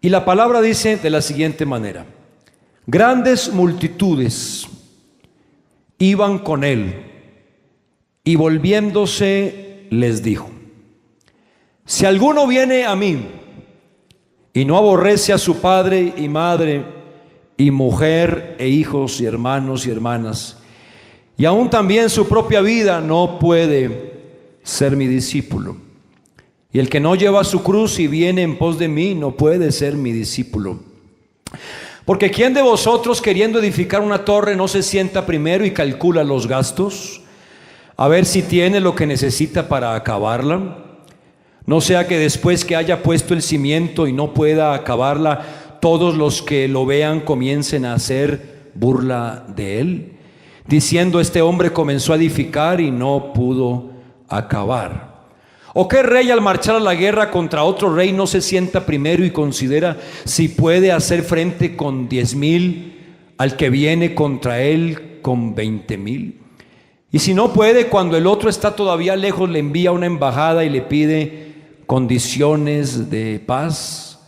Y la palabra dice de la siguiente manera: grandes multitudes iban con él, y volviéndose les dijo: si alguno viene a mí y no aborrece a su padre y madre y mujer e hijos y hermanos y hermanas, y aún también su propia vida, no puede ser mi discípulo. Y el que no lleva su cruz y viene en pos de mí, no puede ser mi discípulo. Porque ¿quién de vosotros, queriendo edificar una torre, no se sienta primero y calcula los gastos, a ver si tiene lo que necesita para acabarla? No sea que después que haya puesto el cimiento y no pueda acabarla, todos los que lo vean comiencen a hacer burla de él, diciendo: este hombre comenzó a edificar y no pudo acabar. ¿O qué rey, al marchar a la guerra contra otro rey, no se sienta primero y considera si puede hacer frente con 10,000 al que viene contra él con 20,000? Y si no puede, cuando el otro está todavía lejos, le envía una embajada y le pide condiciones de paz.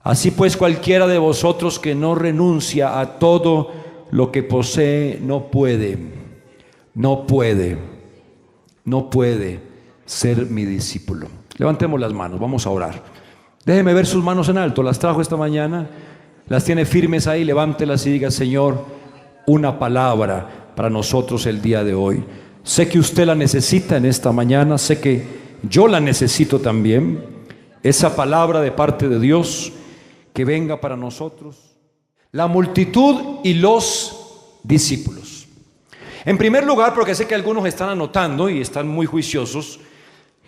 Así pues, cualquiera de vosotros que no renuncia a todo lo que posee no puede ser mi discípulo. Levantemos las manos, vamos a orar. Déjeme ver sus manos en alto. Las trajo esta mañana, las tiene firmes ahí. Levántelas y diga: Señor, una palabra para nosotros el día de hoy. Sé que usted la necesita en esta mañana, sé que yo la necesito también. Esa palabra de parte de Dios que venga para nosotros. La multitud y los discípulos. En primer lugar, porque sé que algunos están anotando y están muy juiciosos,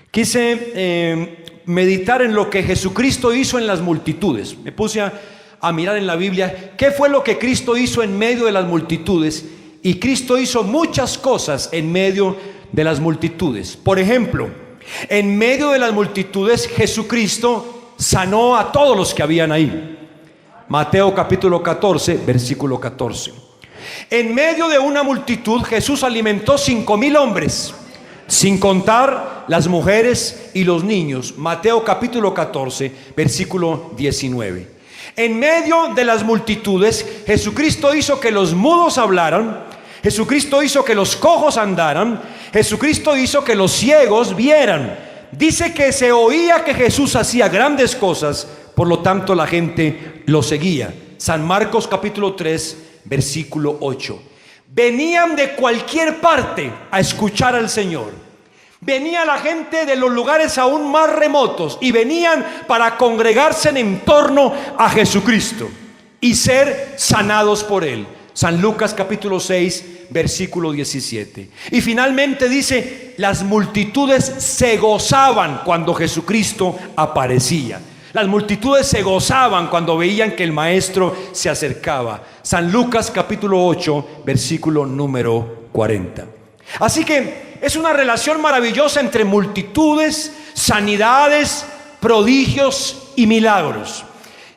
quise meditar en lo que Jesucristo hizo en las multitudes. Me puse a mirar en la Biblia qué fue lo que Cristo hizo en medio de las multitudes. Y Cristo hizo muchas cosas en medio de las multitudes. Por ejemplo, en medio de las multitudes Jesucristo sanó a todos los que habían ahí. Mateo capítulo 14, versículo 14. En medio de una multitud Jesús alimentó 5,000 hombres, sin contar las mujeres y los niños. Mateo capítulo 14, versículo 19. En medio de las multitudes Jesucristo hizo que los mudos hablaran, Jesucristo hizo que los cojos andaran, Jesucristo hizo que los ciegos vieran. Dice que se oía que Jesús hacía grandes cosas, por lo tanto la gente lo seguía. San Marcos capítulo 3, versículo 8. Venían de cualquier parte a escuchar al Señor. Venía la gente de los lugares aún más remotos y venían para congregarse en torno a Jesucristo y ser sanados por Él. San Lucas capítulo 6, versículo 17. Y finalmente dice: las multitudes se gozaban cuando Jesucristo aparecía. Las multitudes se gozaban cuando veían que el Maestro se acercaba. San Lucas capítulo 8, versículo número 40. Así que es una relación maravillosa entre multitudes, sanidades, prodigios y milagros.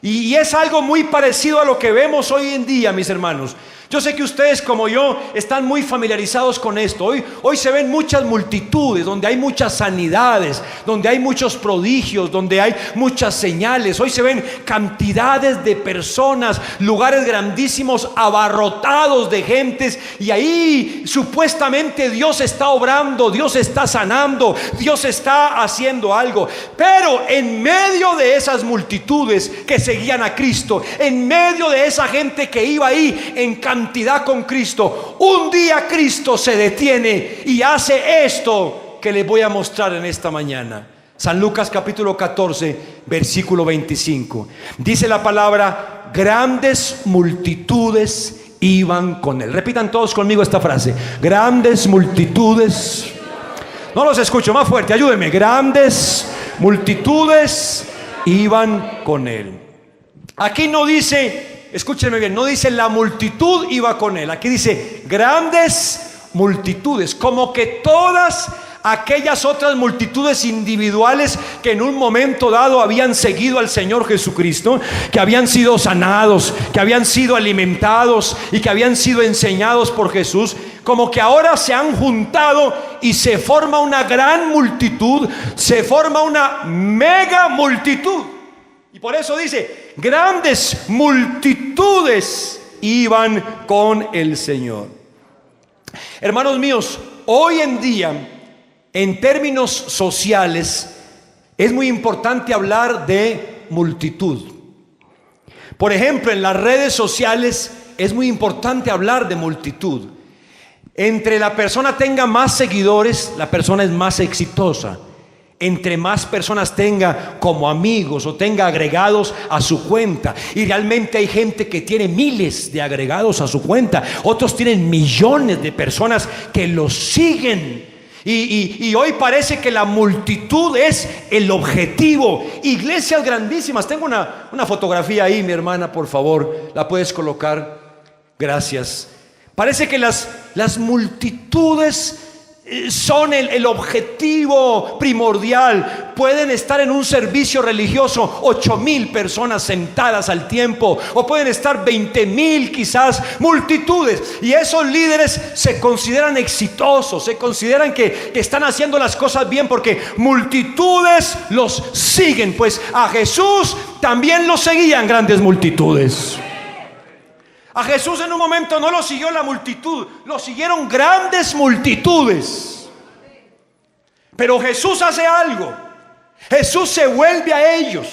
Y es algo muy parecido a lo que vemos hoy en día, mis hermanos. Yo sé que ustedes, como yo, están muy familiarizados con esto. Hoy se ven muchas multitudes, donde hay muchas sanidades, donde hay muchos prodigios, donde hay muchas señales. Hoy se ven cantidades de personas, lugares grandísimos abarrotados de gentes, y ahí supuestamente Dios está obrando, Dios está sanando, Dios está haciendo algo. Pero en medio de esas multitudes que seguían a Cristo, en medio de esa gente que iba ahí en cantidad con Cristo, un día Cristo se detiene y hace esto que les voy a mostrar en esta mañana. San Lucas capítulo 14, versículo 25. Dice la palabra: grandes multitudes iban con él. Repitan todos conmigo esta frase: grandes multitudes. No los escucho, más fuerte, ayúdenme. Grandes multitudes iban con él. Aquí no dice, escúchenme bien, no dice la multitud iba con él. Aquí dice grandes multitudes, como que todas aquellas otras multitudes individuales que en un momento dado habían seguido al Señor Jesucristo, que habían sido sanados, que habían sido alimentados y que habían sido enseñados por Jesús, como que ahora se han juntado y se forma una gran multitud, se forma una mega multitud. Y por eso dice, grandes multitudes iban con el Señor. Hermanos míos, hoy en día, en términos sociales, es muy importante hablar de multitud. Por ejemplo, en las redes sociales es muy importante hablar de multitud. Entre la persona tenga más seguidores, la persona es más exitosa. Entre más personas tenga como amigos o tenga agregados a su cuenta. Y realmente hay gente que tiene miles de agregados a su cuenta. Otros tienen millones de personas que los siguen. Y hoy parece que la multitud es el objetivo. Iglesias grandísimas. Tengo una fotografía ahí, mi hermana, por favor. ¿La puedes colocar? Gracias. Parece que las multitudes son el objetivo primordial. Pueden estar en un servicio religioso 8,000 personas sentadas al tiempo, o pueden estar 20,000 quizás, multitudes. Y esos líderes se consideran exitosos, se consideran que están haciendo las cosas bien porque multitudes los siguen. Pues a Jesús también lo seguían grandes multitudes. A Jesús en un momento no lo siguió la multitud, lo siguieron grandes multitudes. Pero Jesús hace algo. Jesús se vuelve a ellos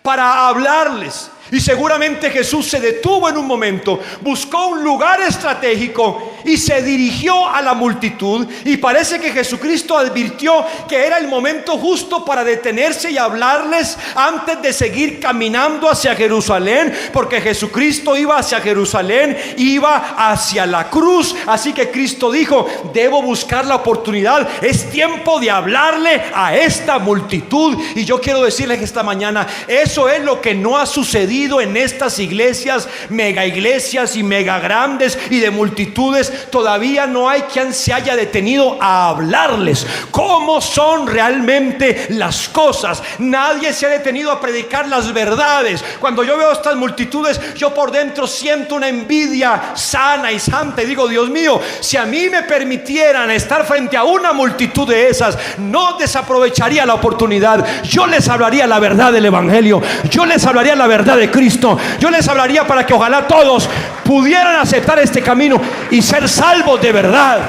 para hablarles. Y seguramente Jesús se detuvo en un momento, buscó un lugar estratégico y se dirigió a la multitud. Y parece que Jesucristo advirtió que era el momento justo para detenerse y hablarles antes de seguir caminando hacia Jerusalén, porque Jesucristo iba hacia Jerusalén, iba hacia la cruz. Así que Cristo dijo: debo buscar la oportunidad, es tiempo de hablarle a esta multitud. Y yo quiero decirles que esta mañana eso es lo que no ha sucedido en estas iglesias, mega iglesias y mega grandes y de multitudes. Todavía no hay quien se haya detenido a hablarles cómo son realmente las cosas. Nadie se ha detenido a predicar las verdades. Cuando yo veo estas multitudes, yo por dentro siento una envidia sana y santa y digo: Dios mío, si a mí me permitieran estar frente a una multitud de esas, no desaprovecharía la oportunidad. Yo les hablaría la verdad del evangelio, yo les hablaría la verdad de Cristo, yo les hablaría para que ojalá todos pudieran aceptar este camino y ser salvos de verdad.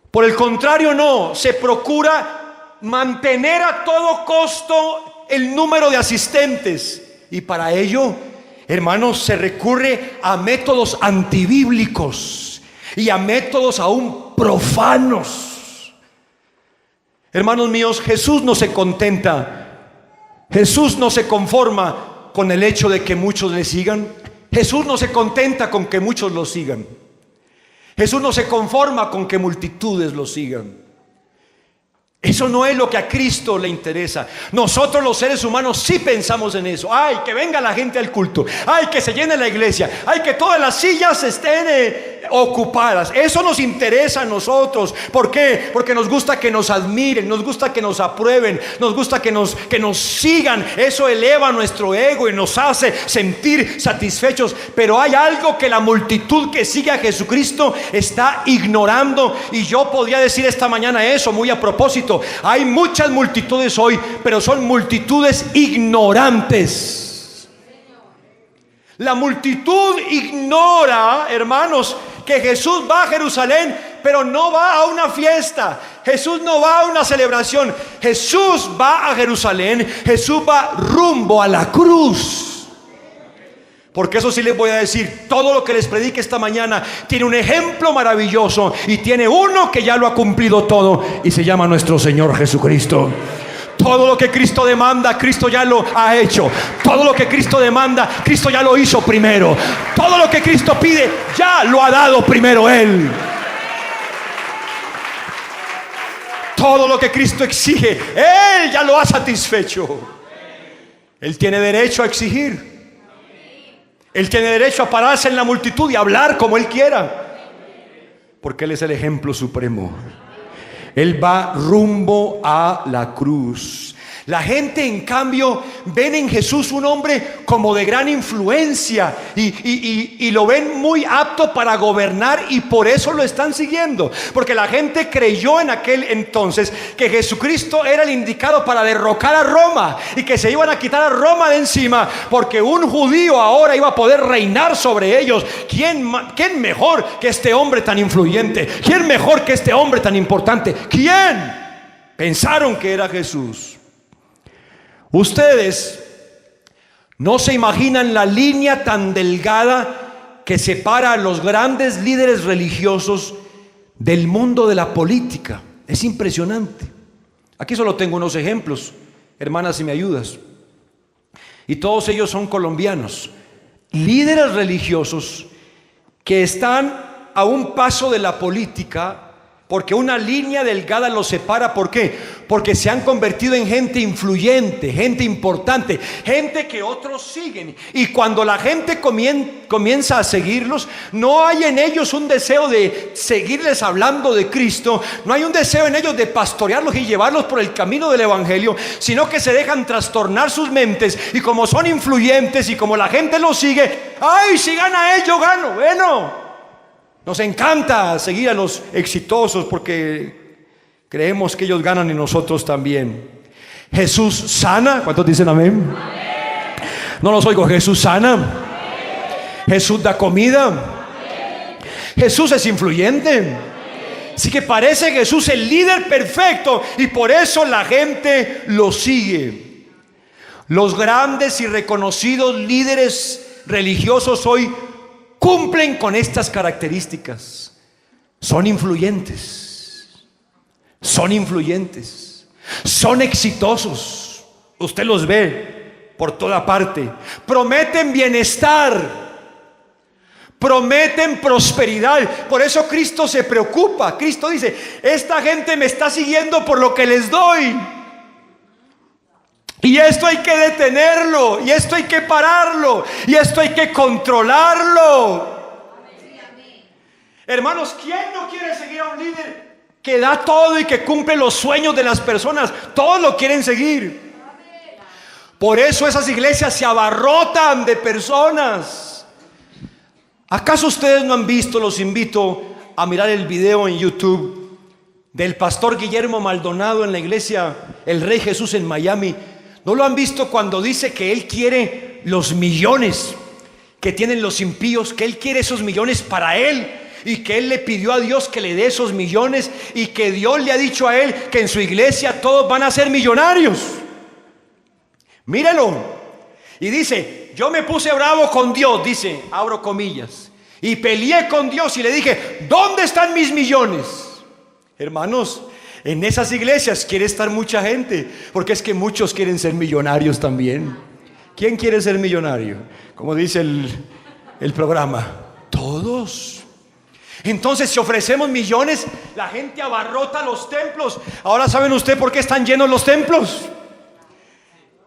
Por el contrario, no, se procura mantener a todo costo el número de asistentes, y para ello, hermanos, se recurre a métodos antibíblicos y a métodos aún profanos. Hermanos míos, Jesús no se contenta, Jesús no se conforma con el hecho de que muchos le sigan. Jesús no se contenta con que muchos lo sigan. Jesús no se conforma con que multitudes lo sigan. Eso no es lo que a Cristo le interesa. Nosotros los seres humanos sí pensamos en eso. Ay, que venga la gente al culto. Ay, que se llene la iglesia. Ay, que todas las sillas estén ocupadas. Eso nos interesa a nosotros. ¿Por qué? Porque nos gusta que nos admiren, nos gusta que nos aprueben, nos gusta que nos sigan. Eso eleva nuestro ego y nos hace sentir satisfechos. Pero hay algo que la multitud que sigue a Jesucristo está ignorando. Y yo podría decir esta mañana eso muy a propósito. Hay muchas multitudes hoy, pero son multitudes ignorantes. La multitud ignora, hermanos, que Jesús va a Jerusalén, pero no va a una fiesta. Jesús no va a una celebración. Jesús va a Jerusalén. Jesús va rumbo a la cruz. Porque eso sí les voy a decir, todo lo que les predique esta mañana tiene un ejemplo maravilloso y tiene uno que ya lo ha cumplido todo, y se llama nuestro Señor Jesucristo. Todo lo que Cristo demanda, Cristo ya lo ha hecho. Todo lo que Cristo demanda, Cristo ya lo hizo primero. Todo lo que Cristo pide, ya lo ha dado primero Él. Todo lo que Cristo exige, Él ya lo ha satisfecho. Él tiene derecho a exigir. Él tiene derecho a pararse en la multitud y hablar como Él quiera, porque Él es el ejemplo supremo. Él va rumbo a la cruz. La gente, en cambio, ven en Jesús un hombre como de gran influencia y lo ven muy apto para gobernar, y por eso lo están siguiendo. Porque la gente creyó en aquel entonces que Jesucristo era el indicado para derrocar a Roma y que se iban a quitar a Roma de encima, porque un judío ahora iba a poder reinar sobre ellos. ¿Quién mejor que este hombre tan influyente? ¿Quién mejor que este hombre tan importante? ¿Quién? Pensaron que era Jesús. Ustedes no se imaginan la línea tan delgada que separa a los grandes líderes religiosos del mundo de la política. Es impresionante. Aquí solo tengo unos ejemplos, hermanas, si me ayudas. Y todos ellos son colombianos, líderes religiosos que están a un paso de la política, porque una línea delgada los separa. ¿Por qué? Porque se han convertido en gente influyente, gente importante, gente que otros siguen. Y cuando la gente comienza a seguirlos, no hay en ellos un deseo de seguirles hablando de Cristo, no hay un deseo en ellos de pastorearlos y llevarlos por el camino del evangelio, sino que se dejan trastornar sus mentes. Y como son influyentes y como la gente los sigue, ¡ay, si gana él, yo gano! Bueno, nos encanta seguir a los exitosos porque creemos que ellos ganan y nosotros también. Jesús sana. ¿Cuántos dicen amén? Amén. No los oigo. Jesús sana. Amén. Jesús da comida. Amén. Jesús es influyente. Amén. Así que parece Jesús el líder perfecto y por eso la gente lo sigue. Los grandes y reconocidos líderes religiosos hoy cumplen con estas características. Son influyentes, son exitosos. Usted los ve por toda parte. Prometen bienestar, prometen prosperidad. Por eso Cristo se preocupa. Cristo dice: esta gente me está siguiendo por lo que les doy, y esto hay que detenerlo, y esto hay que pararlo, y esto hay que controlarlo. Hermanos, ¿quién no quiere seguir a un líder que da todo y que cumple los sueños de las personas? Todos lo quieren seguir. Por eso esas iglesias se abarrotan de personas. ¿Acaso ustedes no han visto? Los invito a mirar el video en YouTube del pastor Guillermo Maldonado en la iglesia El Rey Jesús en Miami. ¿No lo han visto cuando dice que él quiere los millones que tienen los impíos, que él quiere esos millones para él, y que él le pidió a Dios que le dé esos millones, y que Dios le ha dicho a él que en su iglesia todos van a ser millonarios? Míralo. Y dice: yo me puse bravo con Dios, dice, abro comillas, y peleé con Dios y le dije: ¿dónde están mis millones? Hermanos, en esas iglesias quiere estar mucha gente, porque es que muchos quieren ser millonarios también. ¿Quién quiere ser millonario? Como dice el programa, todos. Entonces, si ofrecemos millones, la gente abarrota los templos. Ahora, ¿saben ustedes por qué están llenos los templos?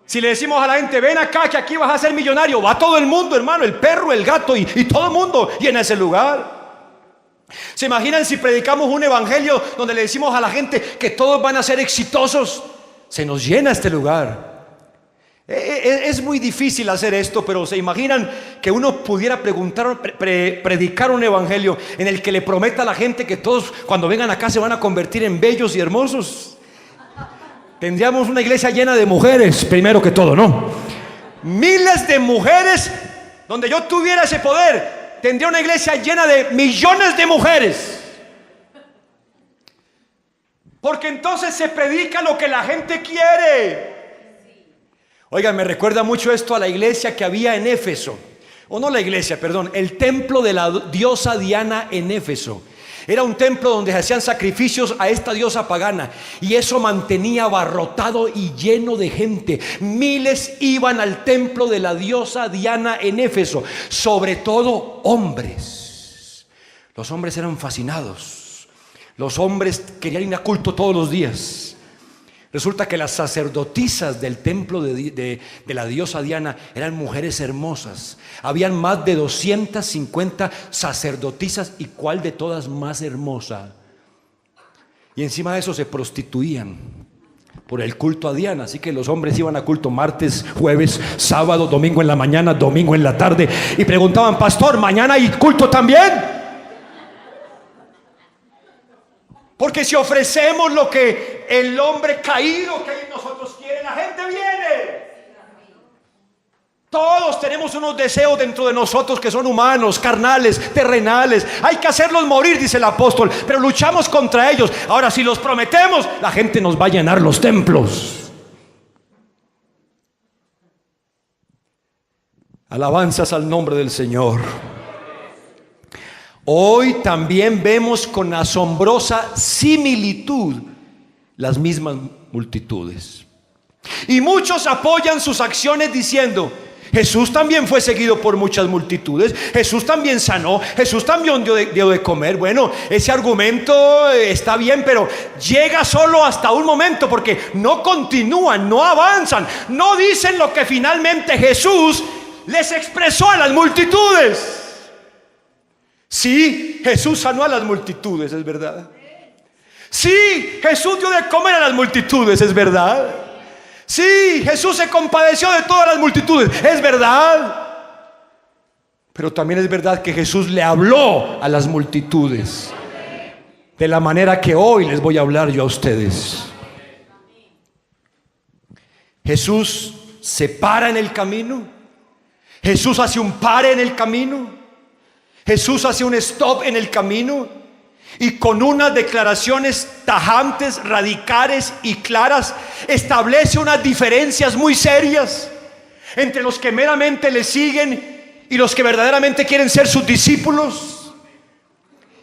Si le decimos a la gente: ven acá, que aquí vas a ser millonario, va todo el mundo, hermano, el perro, el gato y todo el mundo llena ese lugar. ¿Se imaginan si predicamos un evangelio donde le decimos a la gente que todos van a ser exitosos? Se nos llena este lugar. Es muy difícil hacer esto, pero ¿se imaginan que uno pudiera predicar un evangelio en el que le prometa a la gente que todos cuando vengan acá se van a convertir en bellos y hermosos? Tendríamos una iglesia llena de mujeres, primero que todo, ¿no? Miles de mujeres. Donde yo tuviera ese poder, tendría una iglesia llena de millones de mujeres. Porque entonces se predica lo que la gente quiere. Oigan, me recuerda mucho esto a la iglesia que había en Éfeso. O no la iglesia, perdón, el templo de la diosa Diana en Éfeso. Era un templo donde se hacían sacrificios a esta diosa pagana, y eso mantenía abarrotado y lleno de gente. Miles iban al templo de la diosa Diana en Éfeso, sobre todo hombres. Los hombres eran fascinados. Los hombres querían ir a culto todos los días. Resulta que las sacerdotisas del templo de la diosa Diana eran mujeres hermosas. Habían más de 250 sacerdotisas, y ¿cuál de todas más hermosa? Y encima de eso se prostituían por el culto a Diana. Así que los hombres iban a culto martes, jueves, sábado, domingo en la mañana, domingo en la tarde, y preguntaban: pastor, ¿mañana hay culto también? Porque si ofrecemos lo que el hombre caído que en nosotros quiere, la gente viene. Todos tenemos unos deseos dentro de nosotros que son humanos, carnales, terrenales. Hay que hacerlos morir, dice el apóstol, pero luchamos contra ellos. Ahora, si los prometemos, la gente nos va a llenar los templos. Alabanzas al nombre del Señor. Hoy también vemos con asombrosa similitud las mismas multitudes. Y muchos apoyan sus acciones diciendo: Jesús también fue seguido por muchas multitudes, Jesús también sanó, Jesús también dio de comer. Bueno, ese argumento está bien, pero llega solo hasta un momento, porque no continúan, no avanzan, no dicen lo que finalmente Jesús les expresó a las multitudes. Sí, Jesús sanó a las multitudes, es verdad. Sí, Jesús dio de comer a las multitudes, es verdad. Sí, Jesús se compadeció de todas las multitudes, es verdad. Pero también es verdad que Jesús le habló a las multitudes de la manera que hoy les voy a hablar yo a ustedes. Jesús se para en el camino. Jesús hace un pare en el camino. Jesús hace un stop en el camino, y con unas declaraciones tajantes, radicales y claras, establece unas diferencias muy serias entre los que meramente le siguen y los que verdaderamente quieren ser sus discípulos.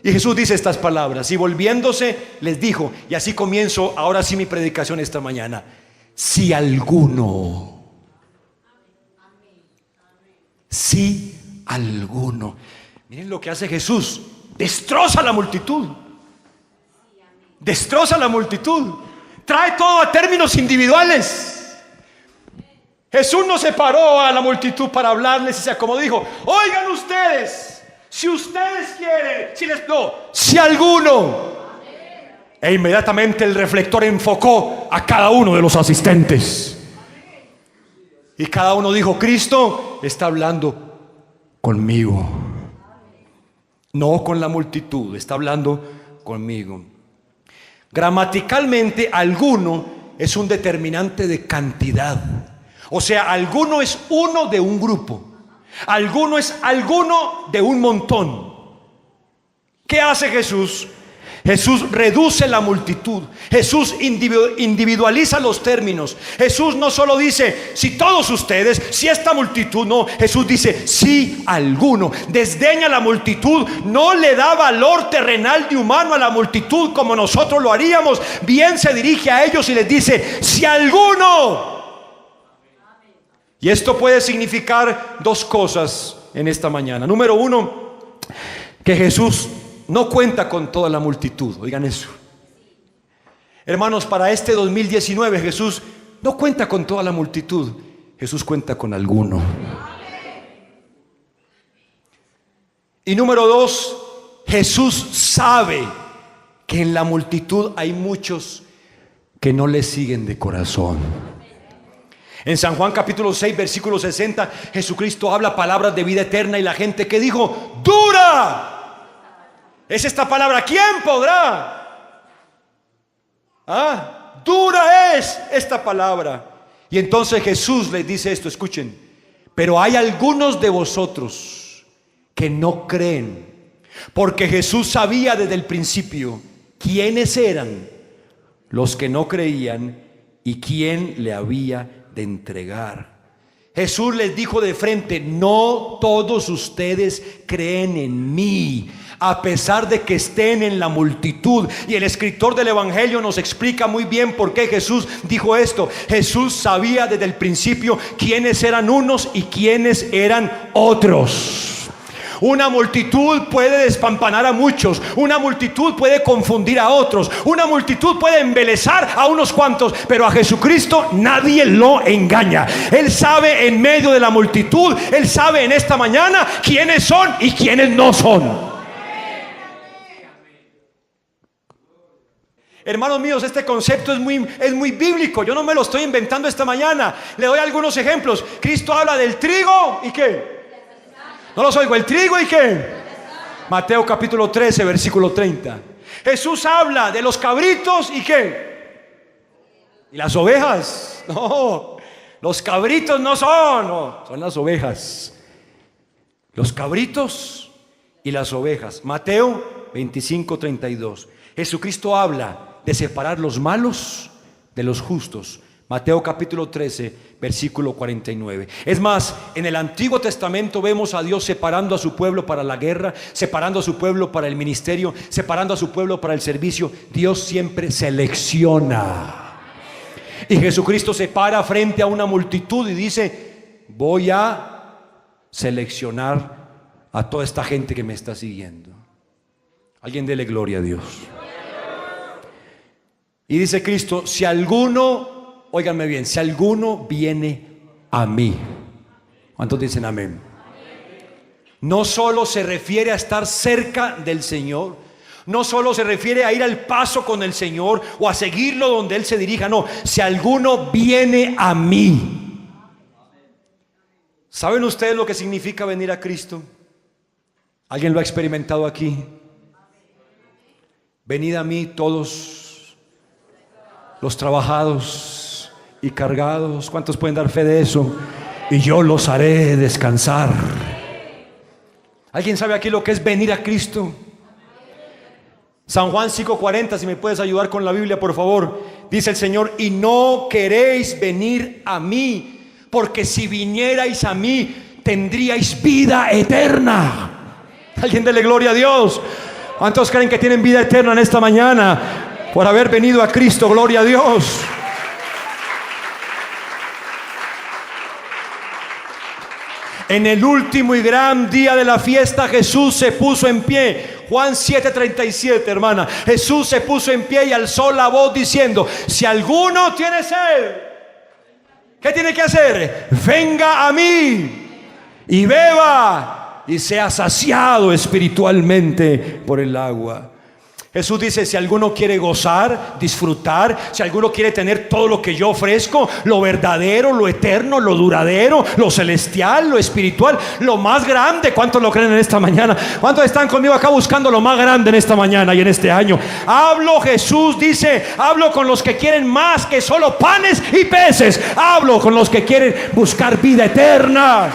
Y Jesús dice estas palabras, y volviéndose les dijo, y así comienzo ahora sí mi predicación esta mañana: si alguno, miren lo que hace Jesús. Destroza la multitud. Destroza la multitud. Trae todo a términos individuales. Jesús no se paró a la multitud para hablarles y se acomodó. Dijo: oigan ustedes, si ustedes quieren, si alguno. E inmediatamente el reflector enfocó a cada uno de los asistentes. Y cada uno dijo: Cristo está hablando conmigo. No con la multitud, está hablando conmigo. Gramaticalmente, alguno es un determinante de cantidad. O sea, alguno es uno de un grupo. Alguno es alguno de un montón. ¿Qué hace Jesús? Jesús reduce la multitud. Jesús individualiza los términos. Jesús no solo dice: si todos ustedes, si esta multitud. No, Jesús dice: si alguno. Desdeña la multitud. No le da valor terrenal de humano a la multitud como nosotros lo haríamos. Bien se dirige a ellos y les dice: si alguno. Y esto puede significar dos cosas en esta mañana. Número uno, que Jesús no cuenta con toda la multitud. Oigan eso. Hermanos, para este 2019 Jesús no cuenta con toda la multitud. Jesús cuenta con alguno. Y número dos, Jesús sabe que en la multitud hay muchos que no le siguen de corazón. En San Juan capítulo 6 versículo 60, Jesucristo habla palabras de vida eterna, y la gente que dijo: dura es esta palabra, ¿quién podrá? Dura es esta palabra. Y entonces Jesús les dice esto, escuchen: pero hay algunos de vosotros que no creen. Porque Jesús sabía desde el principio quiénes eran los que no creían y quién le había de entregar. Jesús les dijo de frente: no todos ustedes creen en mí, a pesar de que estén en la multitud. Y el escritor del Evangelio nos explica muy bien por qué Jesús dijo esto. Jesús sabía desde el principio quiénes eran unos y quiénes eran otros. Una multitud puede despampanar a muchos. Una multitud puede confundir a otros. Una multitud puede embelezar a unos cuantos. Pero a Jesucristo nadie lo engaña. Él sabe en medio de la multitud. Él sabe en esta mañana quiénes son y quiénes no son. Hermanos míos, este concepto es muy bíblico. Yo no me lo estoy inventando esta mañana. Le doy algunos ejemplos. Cristo habla del trigo y ¿qué? No los oigo. ¿El trigo y qué? Mateo capítulo 13, versículo 30. Jesús habla de los cabritos y ¿qué? ¿Y las ovejas? No, los cabritos no son las ovejas. Los cabritos y las ovejas. Mateo 25, 32. Jesucristo habla de separar los malos de los justos. Mateo capítulo 13, versículo 49. Es más, en el Antiguo Testamento vemos a Dios separando a su pueblo para la guerra, separando a su pueblo para el ministerio, separando a su pueblo para el servicio. Dios siempre selecciona. Y Jesucristo se para frente a una multitud y dice: voy a seleccionar a toda esta gente que me está siguiendo. Alguien dele gloria a Dios. Y dice Cristo: si alguno, óiganme bien, si alguno viene a mí. ¿Cuántos dicen amén? No solo se refiere a estar cerca del Señor, no solo se refiere a ir al paso con el Señor o a seguirlo donde Él se dirija. No, si alguno viene a mí. ¿Saben ustedes lo que significa venir a Cristo? ¿Alguien lo ha experimentado aquí? Venid a mí todos los trabajados y cargados. ¿Cuántos pueden dar fe de eso? Y yo los haré descansar. ¿Alguien sabe aquí lo que es venir a Cristo? San Juan 5:40, si me puedes ayudar con la Biblia, por favor. Dice el Señor: y no queréis venir a mí, porque si vinierais a mí, tendríais vida eterna. Alguien dele gloria a Dios. ¿Cuántos creen que tienen vida eterna en esta mañana por haber venido a Cristo? Gloria a Dios. En el último y gran día de la fiesta, Jesús se puso en pie. Juan 7:37, hermana. Jesús se puso en pie y alzó la voz diciendo: si alguno tiene sed, ¿qué tiene que hacer? Venga a mí y beba y sea saciado espiritualmente por el agua. Jesús dice: si alguno quiere gozar, disfrutar, si alguno quiere tener todo lo que yo ofrezco, lo verdadero, lo eterno, lo duradero, lo celestial, lo espiritual, lo más grande. ¿Cuántos lo creen en esta mañana? ¿Cuántos están conmigo acá buscando lo más grande en esta mañana y en este año? Jesús dice: hablo con los que quieren más que solo panes y peces. Hablo con los que quieren buscar vida eterna.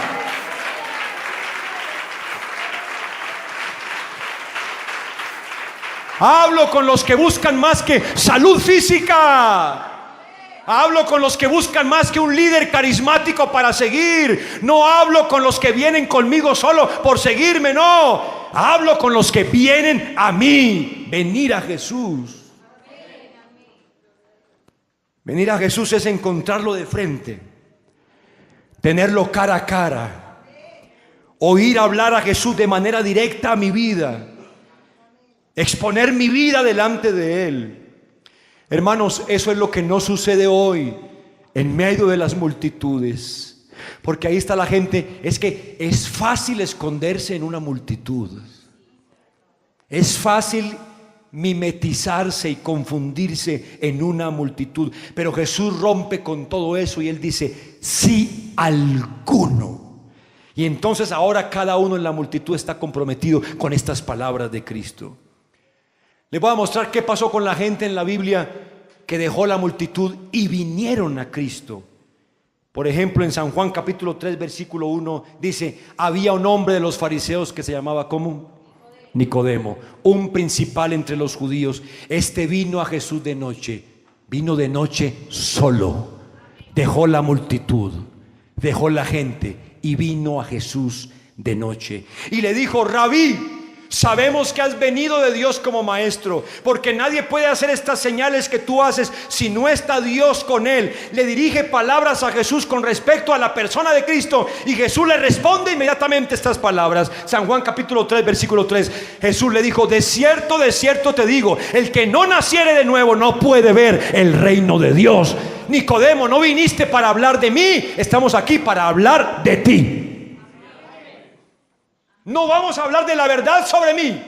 Hablo con los que buscan más que salud física. Hablo con los que buscan más que un líder carismático para seguir. No hablo con los que vienen conmigo solo por seguirme, no. Hablo con los que vienen a mí. Venir a Jesús. Venir a Jesús es encontrarlo de frente, tenerlo cara a cara, oír hablar a Jesús de manera directa a mi vida, exponer mi vida delante de Él. Hermanos, eso es lo que no sucede hoy en medio de las multitudes, porque ahí está la gente. Es que es fácil esconderse en una multitud, es fácil mimetizarse y confundirse en una multitud, pero Jesús rompe con todo eso y Él dice: si alguno. Y entonces ahora cada uno en la multitud está comprometido con estas palabras de Cristo. Les voy a mostrar qué pasó con la gente en la Biblia que dejó la multitud y vinieron a Cristo. Por ejemplo, en San Juan capítulo 3 versículo 1 dice: había un hombre de los fariseos que se llamaba ¿cómo? Nicodemo, un principal entre los judíos. Este vino a Jesús de noche. Vino de noche solo. Dejó la multitud, dejó la gente y vino a Jesús de noche. Y le dijo: Rabí, sabemos que has venido de Dios como maestro, porque nadie puede hacer estas señales que tú haces si no está Dios con él. Le dirige palabras a Jesús con respecto a la persona de Cristo, y Jesús le responde inmediatamente estas palabras. San Juan capítulo 3 versículo 3. Jesús le dijo: de cierto te digo, el que no naciere de nuevo no puede ver el reino de Dios. Nicodemo, no viniste para hablar de mí, estamos aquí para hablar de ti. No vamos a hablar de la verdad sobre mí,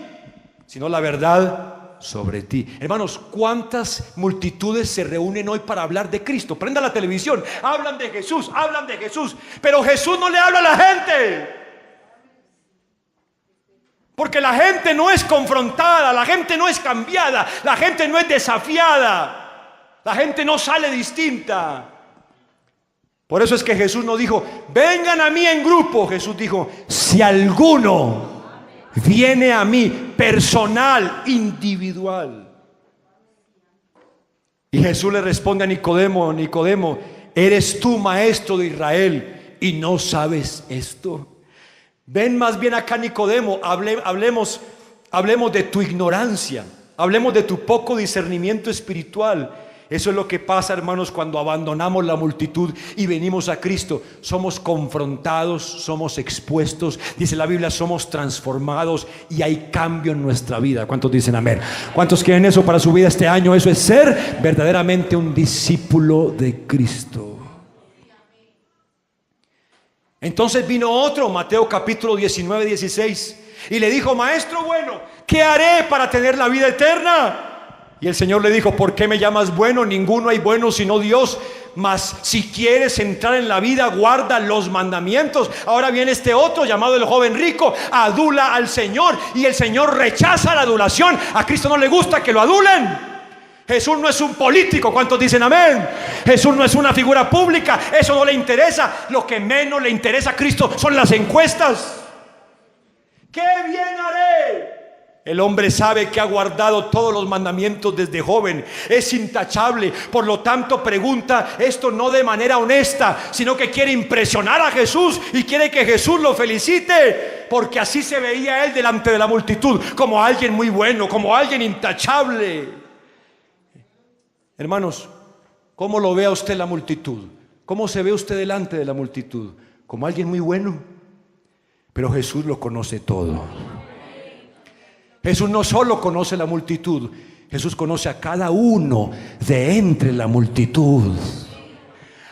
sino la verdad sobre ti. Hermanos, ¿cuántas multitudes se reúnen hoy para hablar de Cristo? Prenda la televisión, hablan de Jesús, pero Jesús no le habla a la gente. Porque la gente no es confrontada, la gente no es cambiada, la gente no es desafiada, la gente no sale distinta. Por eso es que Jesús no dijo, vengan a mí en grupo. Jesús dijo, si alguno viene a mí, personal, individual. Y Jesús le responde a Nicodemo, Nicodemo, ¿eres tú maestro de Israel y no sabes esto? Ven más bien acá, Nicodemo, hablemos de tu ignorancia, hablemos de tu poco discernimiento espiritual. Eso es lo que pasa, hermanos, cuando abandonamos la multitud y venimos a Cristo. Somos confrontados, somos expuestos, dice la Biblia, somos transformados y hay cambio en nuestra vida. ¿Cuántos dicen amén? ¿Cuántos quieren eso para su vida este año? Eso es ser verdaderamente un discípulo de Cristo. Entonces vino otro, Mateo capítulo 19, 16, y le dijo, maestro bueno, ¿qué haré para tener la vida eterna? Y el Señor le dijo, ¿por qué me llamas bueno? Ninguno hay bueno sino Dios. Mas si quieres entrar en la vida, guarda los mandamientos. Ahora viene este otro llamado el joven rico, adula al Señor, y el Señor rechaza la adulación. A Cristo no le gusta que lo adulen. Jesús no es un político. ¿Cuántos dicen amén? Jesús no es una figura pública. Eso no le interesa. Lo que menos le interesa a Cristo son las encuestas. ¿Qué bien haré? El hombre sabe que ha guardado todos los mandamientos desde joven, es intachable, por lo tanto pregunta esto no de manera honesta, sino que quiere impresionar a Jesús y quiere que Jesús lo felicite, porque así se veía él delante de la multitud, como alguien muy bueno, como alguien intachable. Hermanos, ¿cómo lo ve a usted la multitud? ¿Cómo se ve usted delante de la multitud? Como alguien muy bueno, pero Jesús lo conoce todo. Jesús no solo conoce la multitud, Jesús conoce a cada uno de entre la multitud.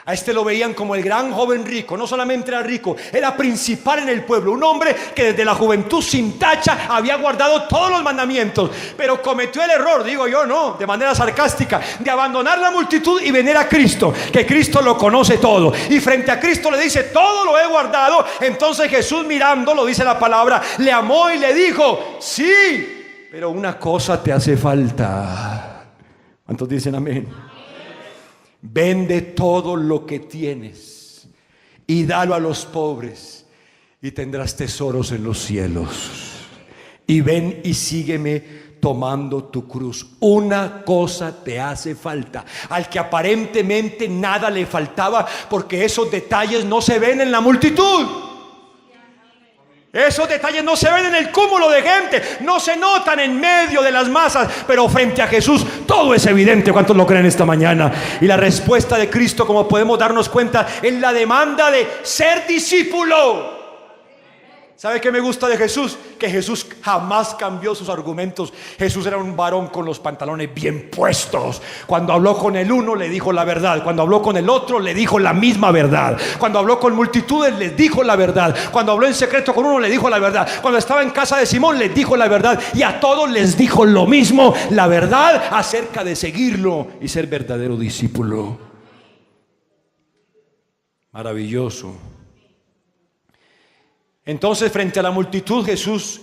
A este lo veían como el gran joven rico. No solamente era rico, era principal en el pueblo. Un hombre que desde la juventud sin tacha había guardado todos los mandamientos, pero cometió el error, digo yo, no, de manera sarcástica, de abandonar la multitud y venir a Cristo, que Cristo lo conoce todo. Y frente a Cristo le dice, todo lo he guardado. Entonces Jesús, mirándolo, dice la palabra, le amó y le dijo, sí, pero una cosa te hace falta. ¿Cuántos dicen amén? Vende todo lo que tienes y dalo a los pobres y tendrás tesoros en los cielos. Y ven y sígueme tomando tu cruz. Una cosa te hace falta. Al que aparentemente nada le faltaba, porque esos detalles no se ven en la multitud. Esos detalles no se ven en el cúmulo de gente, no se notan en medio de las masas, pero frente a Jesús todo es evidente. ¿Cuántos lo creen esta mañana? Y la respuesta de Cristo, como podemos darnos cuenta, es la demanda de ser discípulo. ¿Sabe qué me gusta de Jesús? Que Jesús jamás cambió sus argumentos. Jesús era un varón con los pantalones bien puestos. Cuando habló con el uno le dijo la verdad, cuando habló con el otro le dijo la misma verdad, cuando habló con multitudes les dijo la verdad, cuando habló en secreto con uno le dijo la verdad, cuando estaba en casa de Simón les dijo la verdad, y a todos les dijo lo mismo, la verdad acerca de seguirlo y ser verdadero discípulo. Maravilloso. Entonces, frente a la multitud, Jesús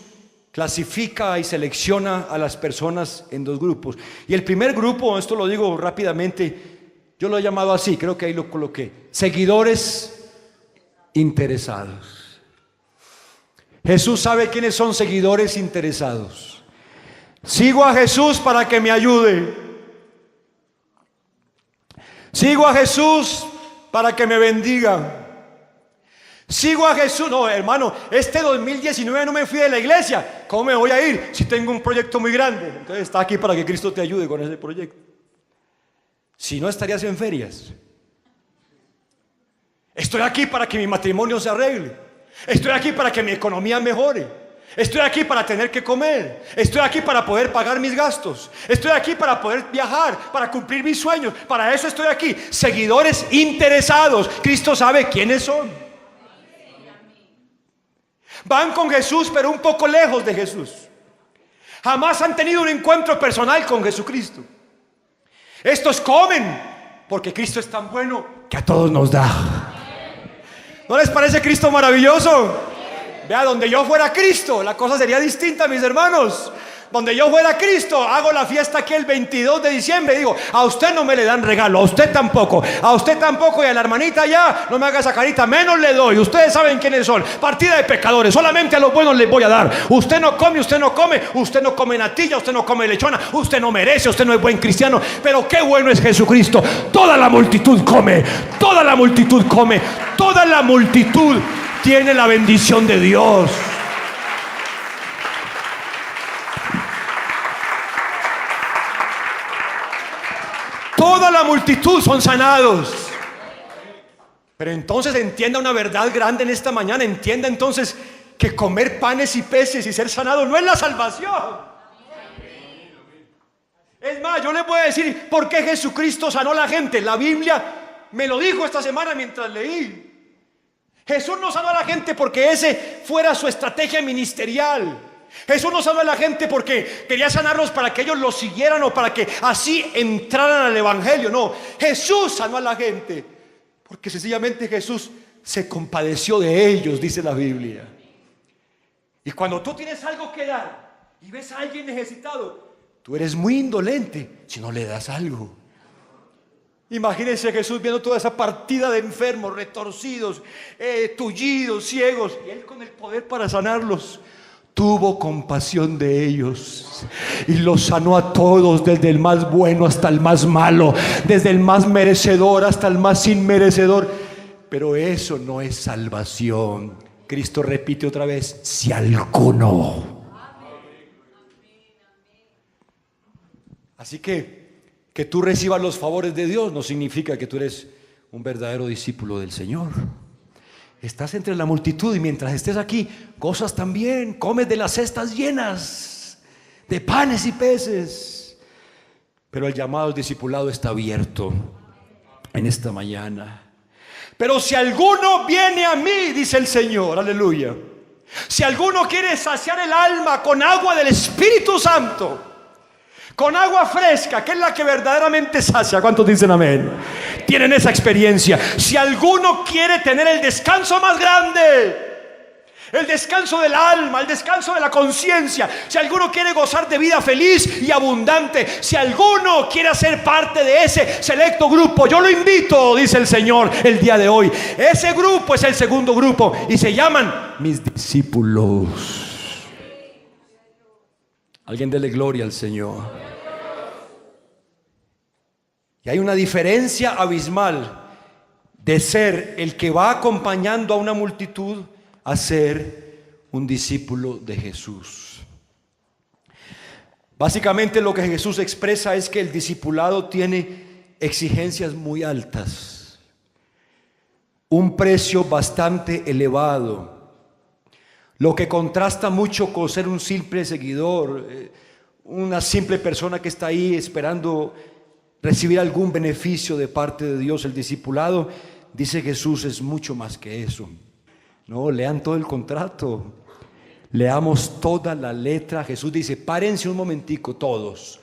clasifica y selecciona a las personas en dos grupos. Y el primer grupo, esto lo digo rápidamente, yo lo he llamado así, creo que ahí lo coloqué: seguidores interesados. Jesús sabe quiénes son seguidores interesados. Sigo a Jesús para que me ayude. Sigo a Jesús para que me bendiga. Sigo a Jesús. No, hermano, este 2019 no me fui de la iglesia. ¿Cómo me voy a ir si tengo un proyecto muy grande? Entonces está aquí para que Cristo te ayude con ese proyecto. Si no, estarías en ferias. Estoy aquí para que mi matrimonio se arregle. Estoy aquí para que mi economía mejore. Estoy aquí para tener que comer. Estoy aquí para poder pagar mis gastos. Estoy aquí para poder viajar, para cumplir mis sueños. Para eso estoy aquí. Seguidores interesados. Cristo sabe quiénes son. Van con Jesús, pero un poco lejos de Jesús. Jamás han tenido un encuentro personal con Jesucristo. Estos comen porque Cristo es tan bueno que a todos nos da. ¿No les parece Cristo maravilloso? Vea, donde yo fuera Cristo, la cosa sería distinta, mis hermanos. Donde yo fuera Cristo, hago la fiesta aquí el 22 de diciembre y digo, a usted no me le dan regalo, a usted tampoco, y a la hermanita ya no me haga esa carita, menos le doy. Ustedes saben quiénes son, partida de pecadores, solamente a los buenos les voy a dar. Usted no come, usted no come natilla, usted no come lechona, usted no merece, usted no es buen cristiano. Pero qué bueno es Jesucristo. Toda la multitud come, toda la multitud come, toda la multitud tiene la bendición de Dios. Toda la multitud son sanados. Pero entonces entienda una verdad grande en esta mañana. Entienda entonces que comer panes y peces y ser sanado no es la salvación. Es más, yo les voy a decir por qué Jesucristo sanó a la gente. La Biblia me lo dijo esta semana mientras leí. Jesús no sanó a la gente porque ese fuera su estrategia ministerial. Jesús no sanó a la gente porque quería sanarlos para que ellos lo siguieran o para que así entraran al evangelio. No, Jesús sanó a la gente porque sencillamente Jesús se compadeció de ellos, dice la Biblia. Y cuando tú tienes algo que dar y ves a alguien necesitado, tú eres muy indolente si no le das algo. Imagínense Jesús viendo toda esa partida de enfermos, retorcidos, tullidos, ciegos, y Él con el poder para sanarlos tuvo compasión de ellos y los sanó a todos, desde el más bueno hasta el más malo, desde el más merecedor hasta el más inmerecedor. Pero eso no es salvación. Cristo repite otra vez, si alguno. Así que tú recibas los favores de Dios no significa que tú eres un verdadero discípulo del Señor. Estás entre la multitud y mientras estés aquí, gozas también, comes de las cestas llenas de panes y peces. Pero el llamado al discipulado está abierto en esta mañana. Pero si alguno viene a mí, dice el Señor, aleluya. Si alguno quiere saciar el alma con agua del Espíritu Santo, con agua fresca, que es la que verdaderamente sacia. ¿Cuántos dicen amén? Tienen esa experiencia. Si alguno quiere tener el descanso más grande, el descanso del alma, el descanso de la conciencia, si alguno quiere gozar de vida feliz y abundante, si alguno quiere ser parte de ese selecto grupo, yo lo invito, dice el Señor el día de hoy. Ese grupo es el segundo grupo y se llaman mis discípulos. Alguien dele gloria al Señor. Y hay una diferencia abismal de ser el que va acompañando a una multitud a ser un discípulo de Jesús. Básicamente lo que Jesús expresa es que el discipulado tiene exigencias muy altas, un precio bastante elevado, lo que contrasta mucho con ser un simple seguidor, una simple persona que está ahí esperando recibir algún beneficio de parte de Dios. El discipulado, dice Jesús, es mucho más que eso. No, lean todo el contrato, leamos toda la letra. Jesús dice, párense un momentico todos,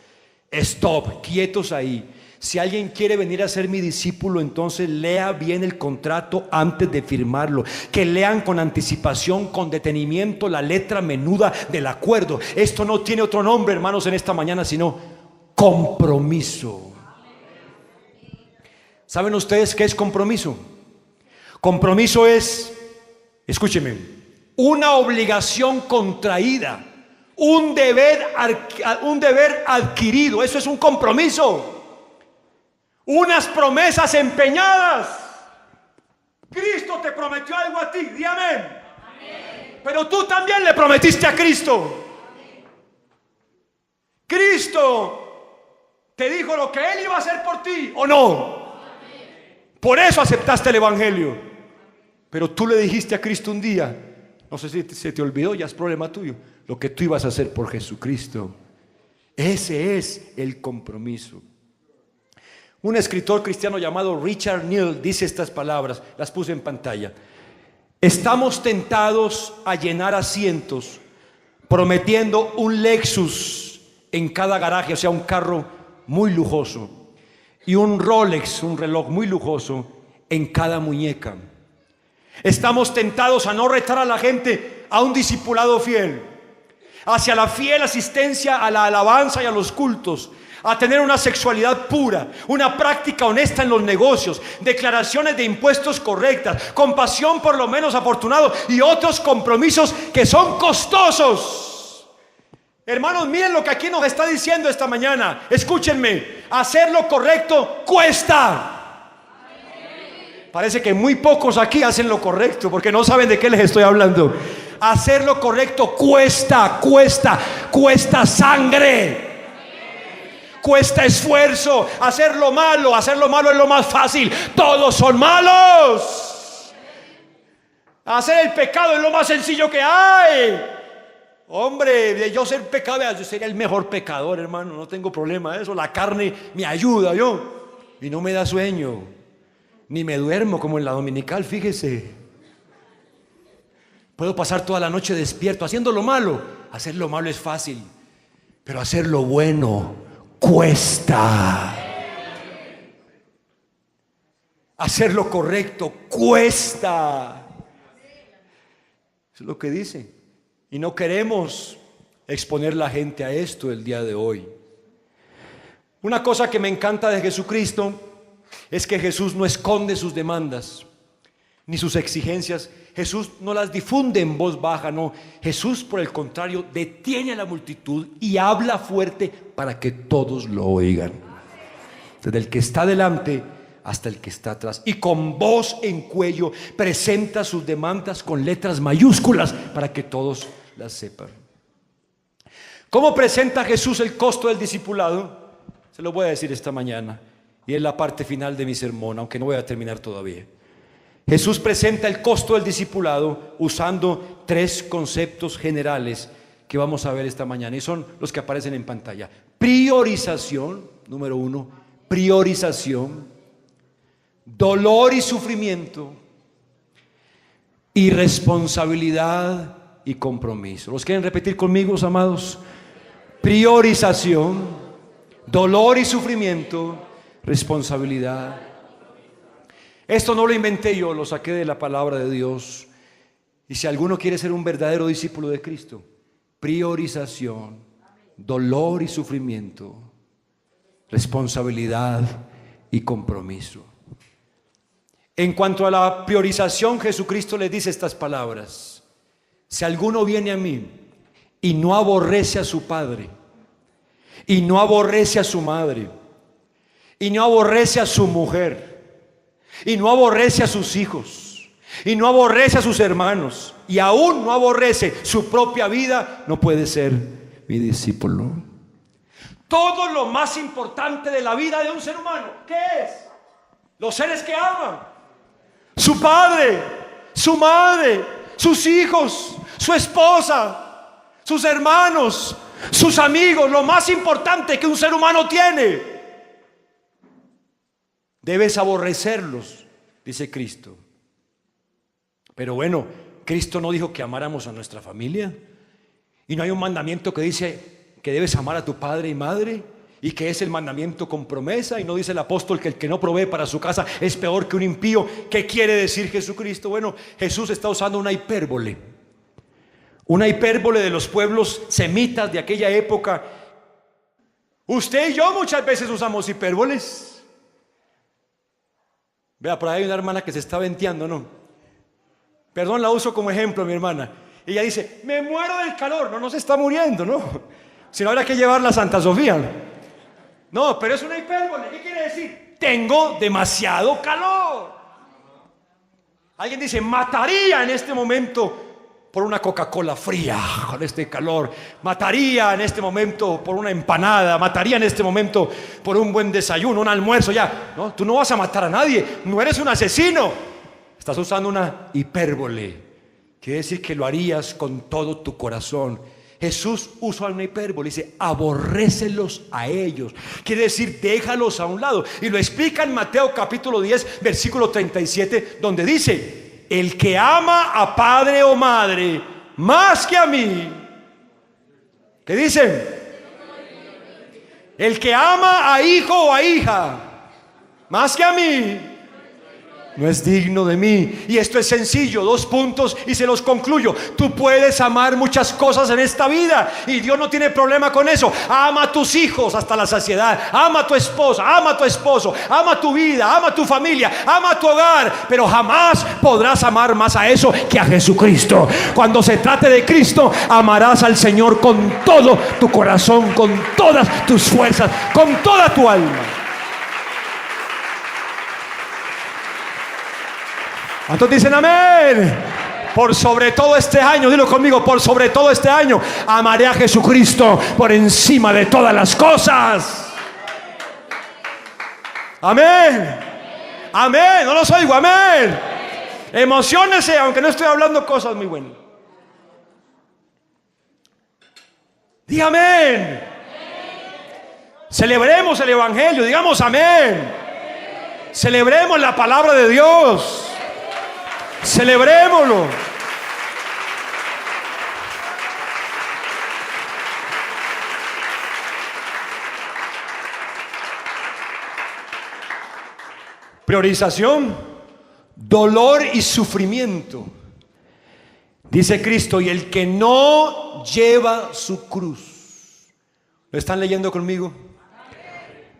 stop, quietos ahí. Si alguien quiere venir a ser mi discípulo, entonces lea bien el contrato antes de firmarlo. Que lean con anticipación, con detenimiento la letra menuda del acuerdo. Esto no tiene otro nombre, hermanos, en esta mañana, sino compromiso. ¿Saben ustedes qué es compromiso? Compromiso es, escúcheme, una obligación contraída, un deber adquirido. Eso es un compromiso. Unas promesas empeñadas. Cristo te prometió algo a ti, di amén. Pero tú también le prometiste a Cristo. Cristo te dijo lo que Él iba a hacer por ti, ¿o no? Por eso aceptaste el evangelio. Pero tú le dijiste a Cristo un día, no sé si se te olvidó, ya es problema tuyo, lo que tú ibas a hacer por Jesucristo. Ese es el compromiso. Un escritor cristiano llamado Richard Neal dice estas palabras, las puse en pantalla. Estamos tentados a llenar asientos prometiendo un Lexus en cada garaje, o sea, un carro muy lujoso, y un Rolex, un reloj muy lujoso, en cada muñeca. Estamos tentados a no retar a la gente a un discipulado fiel, hacia la fiel asistencia a la alabanza y a los cultos, a tener una sexualidad pura, una práctica honesta en los negocios, declaraciones de impuestos correctas, compasión por lo menos afortunado y otros compromisos que son costosos. Hermanos, miren lo que aquí nos está diciendo esta mañana. Escúchenme, hacer lo correcto cuesta. Parece que muy pocos aquí hacen lo correcto porque no saben de qué les estoy hablando. Hacer lo correcto cuesta sangre. Cuesta esfuerzo. Hacer lo malo es lo más fácil. Todos son malos. Hacer el pecado es lo más sencillo que hay. Hombre, de yo ser pecador, yo sería el mejor pecador, hermano. No tengo problema de eso. La carne me ayuda y no me da sueño, ni me duermo como en la dominical. Fíjese, puedo pasar toda la noche despierto haciendo lo malo. Hacer lo malo es fácil, pero hacer lo bueno cuesta. Hacer lo correcto cuesta. Eso es lo que dice. Y no queremos exponer la gente a esto el día de hoy. Una cosa que me encanta de Jesucristo es que Jesús no esconde sus demandas ni sus exigencias. Jesús no las difunde en voz baja, no. Jesús, por el contrario, detiene a la multitud y habla fuerte para que todos lo oigan, desde el que está delante hasta el que está atrás, y con voz en cuello presenta sus demandas con letras mayúsculas para que todos las sepan. ¿Cómo presenta Jesús el costo del discipulado? Se lo voy a decir esta mañana, y es la parte final de mi sermón, aunque no voy a terminar todavía. Jesús presenta el costo del discipulado usando 3 conceptos generales que vamos a ver esta mañana, y son los que aparecen en pantalla. Priorización, número 1, priorización, dolor y sufrimiento, y responsabilidad y compromiso. ¿Los quieren repetir conmigo, amados? Priorización, dolor y sufrimiento, responsabilidad. Esto no lo inventé yo, lo saqué de la palabra de Dios. Y si alguno quiere ser un verdadero discípulo de Cristo, priorización, dolor y sufrimiento, responsabilidad y compromiso. En cuanto a la priorización, Jesucristo les dice estas palabras: si alguno viene a mí y no aborrece a su padre, y no aborrece a su madre, y no aborrece a su mujer, y no aborrece a sus hijos, y no aborrece a sus hermanos, y aún no aborrece su propia vida, no puede ser mi discípulo. Todo lo más importante de la vida de un ser humano, ¿qué es? Los seres que aman. Su padre, su madre, sus hijos, su esposa, sus hermanos, sus amigos. Lo más importante que un ser humano tiene. Debes aborrecerlos, dice Cristo. Pero bueno, Cristo no dijo que amáramos a nuestra familia. Y no hay un mandamiento que dice que debes amar a tu padre y madre, y que es el mandamiento con promesa. Y no dice el apóstol que el que no provee para su casa es peor que un impío. ¿Qué quiere decir Jesucristo? Bueno, Jesús está usando una hipérbole de los pueblos semitas de aquella época. Usted y yo muchas veces usamos hipérboles. Vea, por ahí hay una hermana que se está venteando, ¿no? Perdón, la uso como ejemplo, mi hermana. Ella dice: me muero del calor. No se está muriendo, ¿no? Si no, habrá que llevarla a Santa Sofía. No, pero es una hipérbole. ¿Qué quiere decir? Tengo demasiado calor. Alguien dice: mataría en este momento por una Coca-Cola fría con este calor. Mataría en este momento por una empanada. Mataría en este momento por un buen desayuno, un almuerzo. Ya, no, tú no vas a matar a nadie. No eres un asesino. Estás usando una hipérbole. Quiere decir que lo harías con todo tu corazón. Jesús usa una hipérbole, dice: aborrécelos a ellos. Quiere decir, déjalos a un lado. Y lo explica en Mateo capítulo 10, versículo 37, donde dice: el que ama a padre o madre más que a mí, ¿Qué dice? El que ama a hijo o a hija más que a mí no es digno de mí. Y esto es sencillo, 2 puntos y se los concluyo. Tú puedes amar muchas cosas en esta vida y Dios no tiene problema con eso. Ama a tus hijos hasta la saciedad, ama a tu esposa, ama a tu esposo, ama a tu vida, ama a tu familia, ama a tu hogar, pero jamás podrás amar más a eso que a Jesucristo. Cuando se trate de Cristo, amarás al Señor con todo tu corazón, con todas tus fuerzas, con toda tu alma. ¿Cuántos dicen amén? Por sobre todo este año, dilo conmigo, por sobre todo este año amaré a Jesucristo por encima de todas las cosas. Amén. Amén, no los oigo, amén. Emociónese, aunque no estoy hablando cosas muy buenas. Diga amén. Celebremos el evangelio, digamos amén. Celebremos la palabra de Dios. Celebrémoslo. Priorización, dolor y sufrimiento. Dice Cristo, y el que no lleva su cruz. ¿Lo están leyendo conmigo?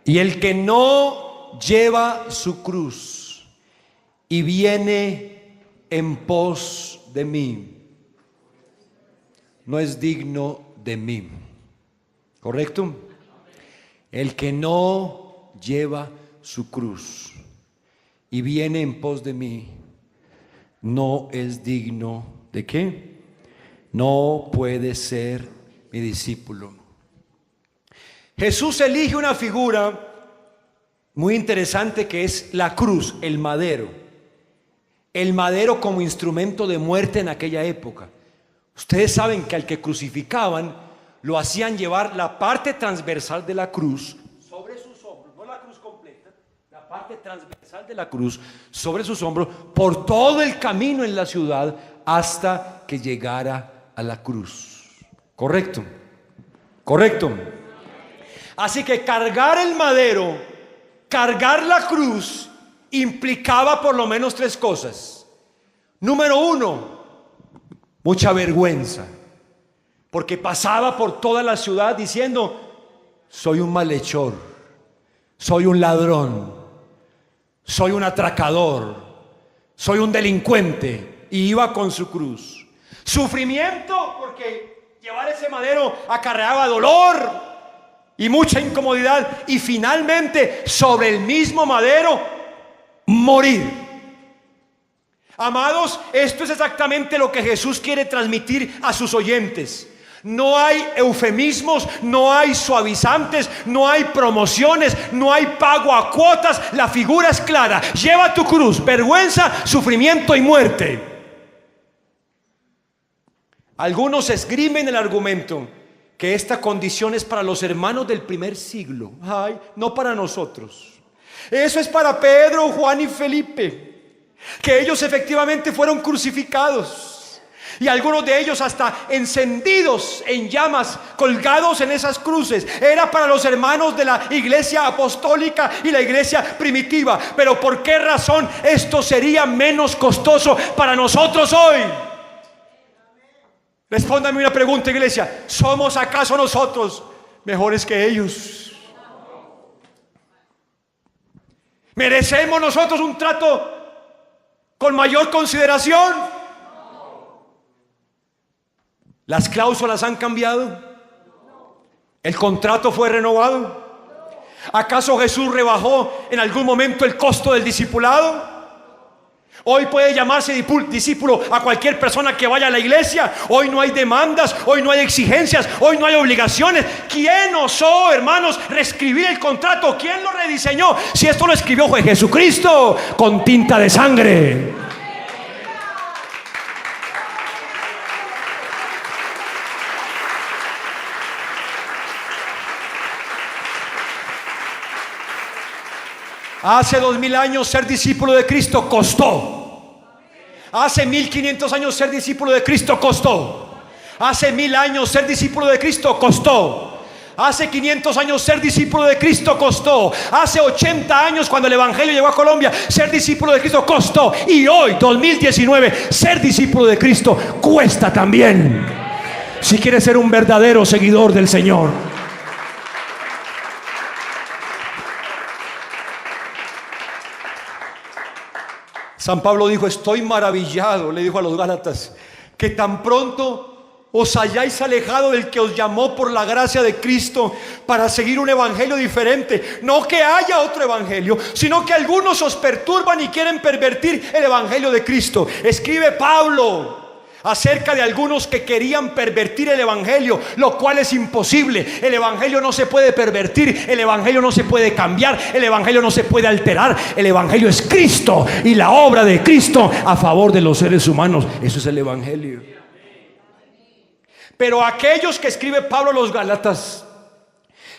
Y el que no lleva su cruz y viene en pos de mí, no es digno de mí. ¿Correcto? El que no lleva su cruz y viene en pos de mí, no es digno ¿de qué? No puede ser mi discípulo. Jesús elige una figura muy interesante que es la cruz, el madero. El madero como instrumento de muerte en aquella época. Ustedes saben que al que crucificaban lo hacían llevar la parte transversal de la cruz sobre sus hombros, no la cruz completa, la parte transversal de la cruz sobre sus hombros por todo el camino en la ciudad hasta que llegara a la cruz. ¿Correcto? ¿Correcto? Así que cargar el madero, cargar la cruz, implicaba por lo menos 3 cosas. Número 1, mucha vergüenza, porque pasaba por toda la ciudad diciendo: soy un malhechor, soy un ladrón, soy un atracador, soy un delincuente, y iba con su cruz. Sufrimiento, porque llevar ese madero acarreaba dolor y mucha incomodidad, y finalmente sobre el mismo madero morir. Amados, esto es exactamente lo que Jesús quiere transmitir a sus oyentes. No hay eufemismos, no hay suavizantes, no hay promociones, no hay pago a cuotas. La figura es clara: lleva tu cruz, vergüenza, sufrimiento y muerte. Algunos esgrimen el argumento que esta condición es para los hermanos del primer siglo. Ay, no para nosotros. Eso es para Pedro, Juan y Felipe, que ellos efectivamente fueron crucificados, y algunos de ellos hasta encendidos en llamas, colgados en esas cruces. Era para los hermanos de la iglesia apostólica y la iglesia primitiva. Pero ¿por qué razón esto sería menos costoso para nosotros hoy? Respóndame una pregunta, iglesia: ¿somos acaso nosotros mejores que ellos? ¿Merecemos nosotros un trato con mayor consideración? ¿Las cláusulas han cambiado? ¿El contrato fue renovado? ¿Acaso Jesús rebajó en algún momento el costo del discipulado? Hoy puede llamarse discípulo a cualquier persona que vaya a la iglesia. Hoy no hay demandas, hoy no hay exigencias, hoy no hay obligaciones. ¿Quién osó, hermanos, reescribir el contrato? ¿Quién lo rediseñó? Si esto lo escribió fue Jesucristo con tinta de sangre. Hace 2000 años ser discípulo de Cristo costó. Hace 1500 años ser discípulo de Cristo costó. Hace 1000 años ser discípulo de Cristo costó. Hace 500 años ser discípulo de Cristo costó. Hace 80 años cuando el Evangelio llegó a Colombia, ser discípulo de Cristo costó. Y hoy, 2019, ser discípulo de Cristo cuesta también. Si quieres ser un verdadero seguidor del Señor. San Pablo dijo: estoy maravillado, le dijo a los Gálatas, que tan pronto os hayáis alejado del que os llamó por la gracia de Cristo para seguir un evangelio diferente. No que haya otro evangelio, sino que algunos os perturban y quieren pervertir el evangelio de Cristo. Escribe Pablo acerca de algunos que querían pervertir el evangelio, lo cual es imposible. El evangelio no se puede pervertir, el evangelio no se puede cambiar, el evangelio no se puede alterar. El evangelio es Cristo y la obra de Cristo a favor de los seres humanos. Eso es el evangelio. Pero aquellos que escribe Pablo a los Gálatas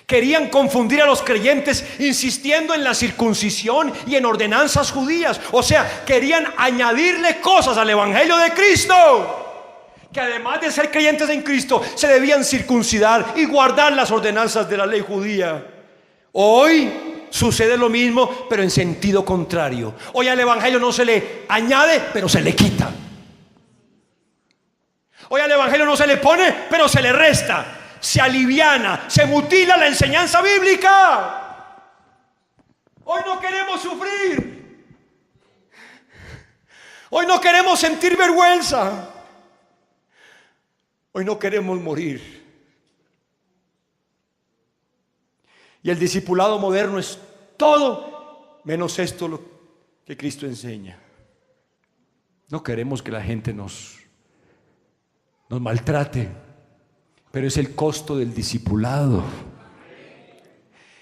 querían confundir a los creyentes insistiendo en la circuncisión y en ordenanzas judías. O sea, querían añadirle cosas al evangelio de Cristo, que además de ser creyentes en Cristo se debían circuncidar y guardar las ordenanzas de la ley judía. Hoy sucede lo mismo, pero en sentido contrario. Hoy al evangelio no se le añade, pero se le quita. Hoy al evangelio no se le pone, pero se le resta. Se aliviana, se mutila la enseñanza bíblica. Hoy no queremos sufrir. Hoy no queremos sentir vergüenza. Hoy no queremos morir. Y el discipulado moderno es todo menos esto lo que Cristo enseña. No queremos que la gente nos maltrate, pero es el costo del discipulado.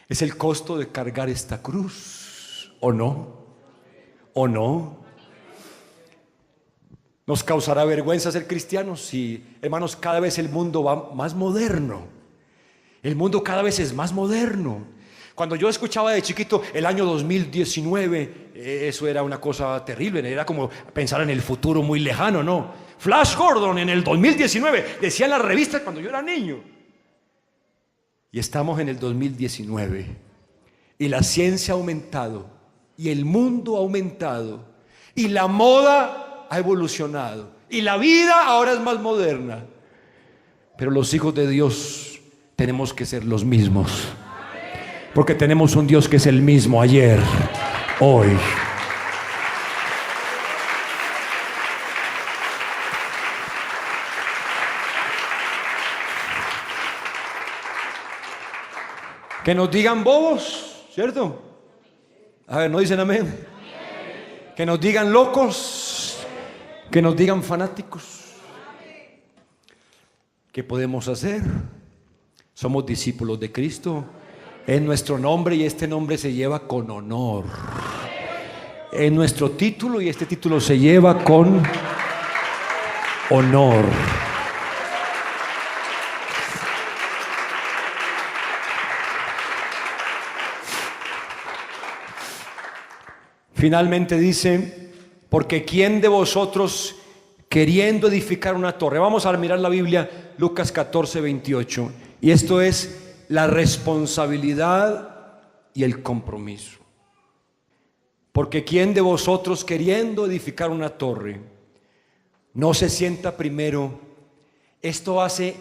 Es el costo de cargar esta cruz, ¿o no? ¿O no? ¿Nos causará vergüenza ser cristianos? Sí, hermanos, cada vez el mundo va más moderno. El mundo cada vez es más moderno. Cuando yo escuchaba de chiquito el año 2019, eso era una cosa terrible, era como pensar en el futuro muy lejano, ¿no? Flash Gordon en el 2019, decía en la revista cuando yo era niño. Y estamos en el 2019 y la ciencia ha aumentado y el mundo ha aumentado y la moda ha evolucionado y la vida ahora es más moderna. Pero los hijos de Dios tenemos que ser los mismos, porque tenemos un Dios que es el mismo ayer, hoy. Que nos digan bobos, ¿cierto? A ver, ¿no dicen amén? Que nos digan locos, que nos digan fanáticos. ¿Qué podemos hacer? Somos discípulos de Cristo. Es nuestro nombre y este nombre se lleva con honor. Es nuestro título y este título se lleva con honor. Finalmente dice: porque ¿quién de vosotros queriendo edificar una torre? Vamos a mirar la Biblia, Lucas 14, 28. Y esto es la responsabilidad y el compromiso. Porque ¿quién de vosotros queriendo edificar una torre no se sienta primero? Esto hace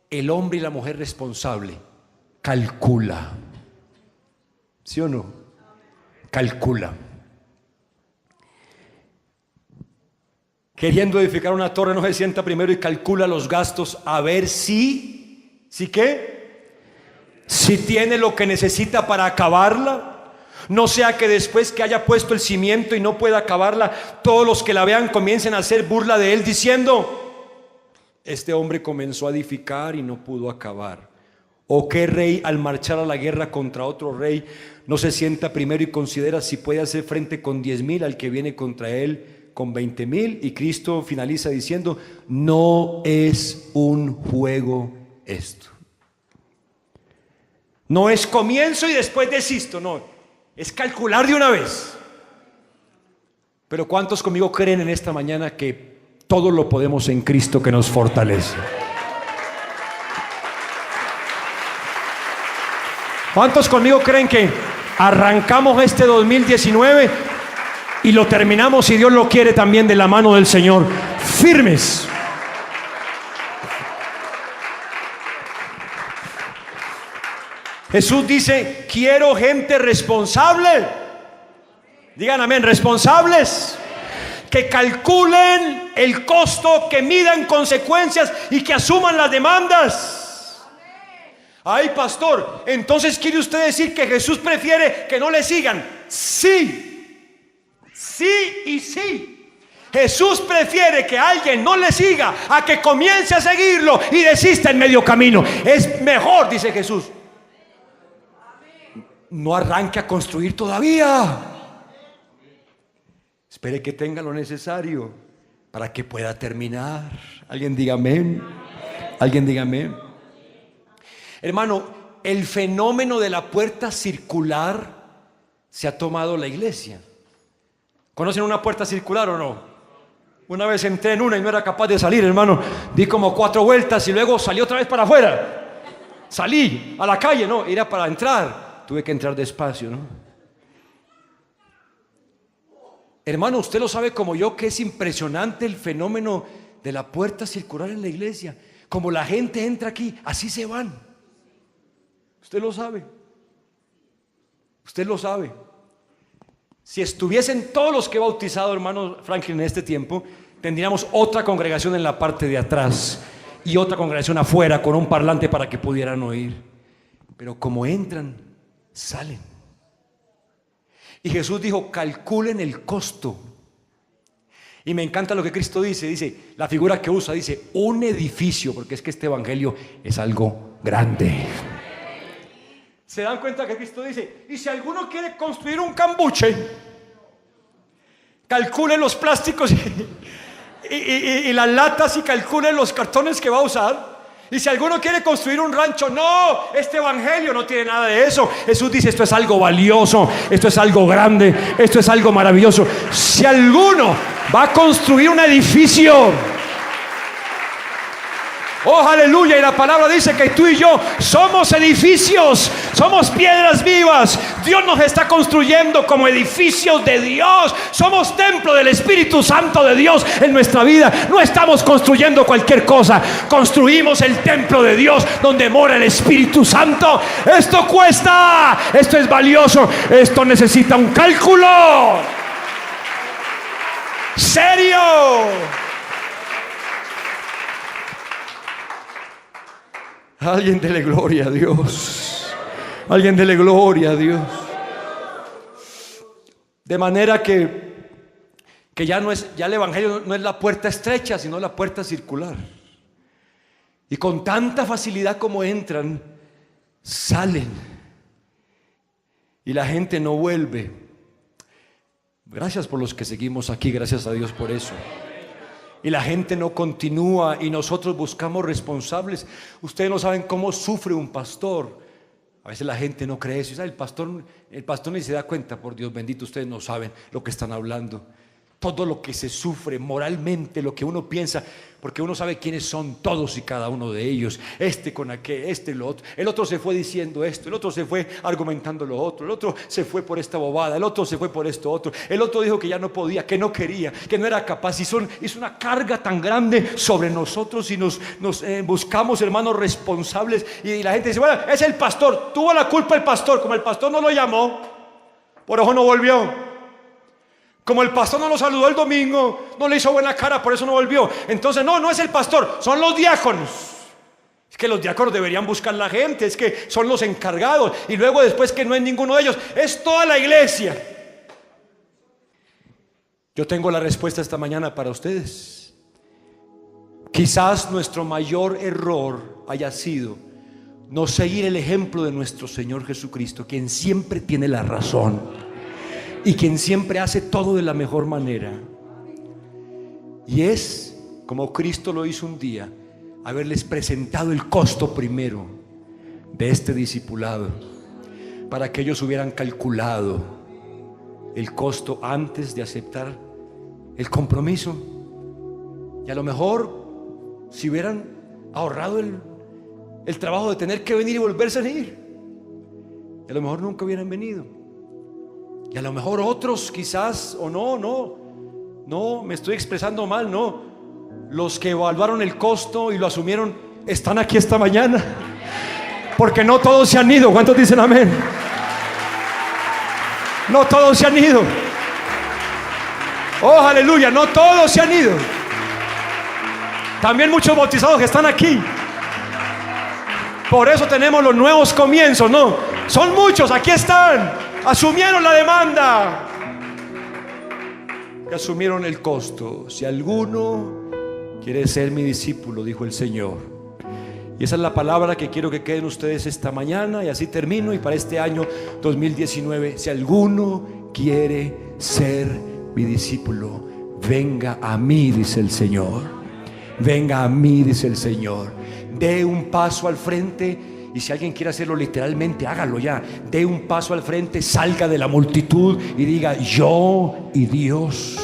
el hombre y la mujer responsable. Calcula. ¿Sí o no? Calcula. Queriendo edificar una torre no se sienta primero y calcula los gastos a ver si ¿qué? Si tiene lo que necesita para acabarla. No sea que después que haya puesto el cimiento y no pueda acabarla, todos los que la vean comiencen a hacer burla de él diciendo: este hombre comenzó a edificar y no pudo acabar. ¿O qué rey al marchar a la guerra contra otro rey no se sienta primero y considera si puede hacer frente con 10,000 al que viene contra él con 20,000? Y Cristo finaliza diciendo: no es un juego esto. No es comienzo y después desisto, no, es calcular de una vez. Pero ¿cuántos conmigo creen en esta mañana que todo lo podemos en Cristo que nos fortalece? ¿Cuántos conmigo creen que arrancamos este 2019 y lo terminamos, si Dios lo quiere, también de la mano del Señor? Firmes. Jesús dice: quiero gente responsable. Digan amén, responsables. Que calculen el costo, que midan consecuencias y que asuman las demandas. Ay, pastor, entonces ¿quiere usted decir que Jesús prefiere que no le sigan? Sí, sí y sí. Jesús prefiere que alguien no le siga a que comience a seguirlo y desista en medio camino. Es mejor, dice Jesús. No arranque a construir todavía. Espere que tenga lo necesario para que pueda terminar. Alguien diga amén. Alguien diga amén. Hermano, el fenómeno de la puerta circular se ha tomado la iglesia. ¿Conocen una puerta circular o no? Una vez entré en una y no era capaz de salir, hermano. Di como 4 vueltas y luego salí otra vez para afuera. Salí a la calle, no, era para entrar. Tuve que entrar despacio, ¿no? Hermano, usted lo sabe como yo, que es impresionante el fenómeno de la puerta circular en la iglesia. Como la gente entra aquí, así se van. Usted lo sabe. Usted lo sabe. Si estuviesen todos los que he bautizado, hermano Franklin, en este tiempo, tendríamos otra congregación en la parte de atrás y otra congregación afuera con un parlante para que pudieran oír. Pero como entran, salen. Y Jesús dijo: calculen el costo. Y me encanta lo que Cristo dice, la figura que usa, dice un edificio, porque es que este evangelio es algo grande. ¿Se dan cuenta que Cristo dice? Y si alguno quiere construir un cambuche, calcule los plásticos y las latas y calcule los cartones que va a usar. Y si alguno quiere construir un rancho, no, este evangelio no tiene nada de eso. Jesús dice: esto es algo valioso, esto es algo grande, esto es algo maravilloso. Si alguno va a construir un edificio, oh aleluya, y la palabra dice que tú y yo somos edificios, somos piedras vivas. Dios nos está construyendo como edificios de Dios. Somos templo del Espíritu Santo de Dios en nuestra vida. No estamos construyendo cualquier cosa, construimos el templo de Dios donde mora el Espíritu Santo. Esto cuesta, esto es valioso, esto necesita un cálculo serio. Alguien dele gloria a Dios. Alguien dele gloria a Dios. De manera que ya el evangelio no es la puerta estrecha, sino la puerta circular. Y con tanta facilidad como entran, salen. Y la gente no vuelve. Gracias por los que seguimos aquí, gracias a Dios por eso. Y la gente no continúa y nosotros buscamos responsables. Ustedes no saben cómo sufre un pastor. A veces la gente no cree eso. El pastor ni se da cuenta, por Dios bendito, ustedes no saben lo que están hablando. Todo lo que se sufre moralmente, lo que uno piensa, porque uno sabe quiénes son todos y cada uno de ellos. Este con aquel, este lo otro. El otro se fue diciendo esto, el otro se fue argumentando lo otro, el otro se fue por esta bobada, el otro se fue por esto otro, el otro dijo que ya no podía, que no quería, que no era capaz. Y es una carga tan grande sobre nosotros y nos buscamos, hermanos, responsables. Y la gente dice: bueno, es el pastor, tuvo la culpa el pastor. Como el pastor no lo llamó, por eso no volvió. Como el pastor no lo saludó el domingo, no le hizo buena cara, por eso no volvió. Entonces no es el pastor, son los diáconos. Es que los diáconos deberían buscar la gente, es que son los encargados. Y luego después que no es ninguno de ellos, es toda la iglesia. Yo tengo la respuesta esta mañana para ustedes. Quizás nuestro mayor error haya sido no seguir el ejemplo de nuestro Señor Jesucristo, quien siempre tiene la razón y quien siempre hace todo de la mejor manera. Y es, como Cristo lo hizo un día, haberles presentado el costo primero de este discipulado, para que ellos hubieran calculado el costo antes de aceptar el compromiso. Y a lo mejor si hubieran ahorrado el trabajo de tener que venir y volverse a ir. Y a lo mejor nunca hubieran venido. Y a lo mejor otros quizás, o no, me estoy expresando mal, no. Los que evaluaron el costo y lo asumieron están aquí esta mañana. Porque no todos se han ido. ¿Cuántos dicen amén? No todos se han ido. Oh, aleluya, no todos se han ido. También muchos bautizados que están aquí. Por eso tenemos los nuevos comienzos, ¿no? Son muchos, aquí están. Asumieron la demanda. Que asumieron el costo. Si alguno quiere ser mi discípulo, dijo el Señor. Y esa es la palabra que quiero que queden ustedes esta mañana. Y así termino. Y para este año 2019, si alguno quiere ser mi discípulo, venga a mí, dice el Señor. Venga a mí, dice el Señor. Dé un paso al frente. Y si alguien quiere hacerlo literalmente, hágalo ya. Dé un paso al frente, salga de la multitud y diga: yo y Dios.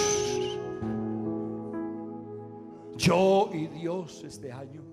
Yo y Dios este año.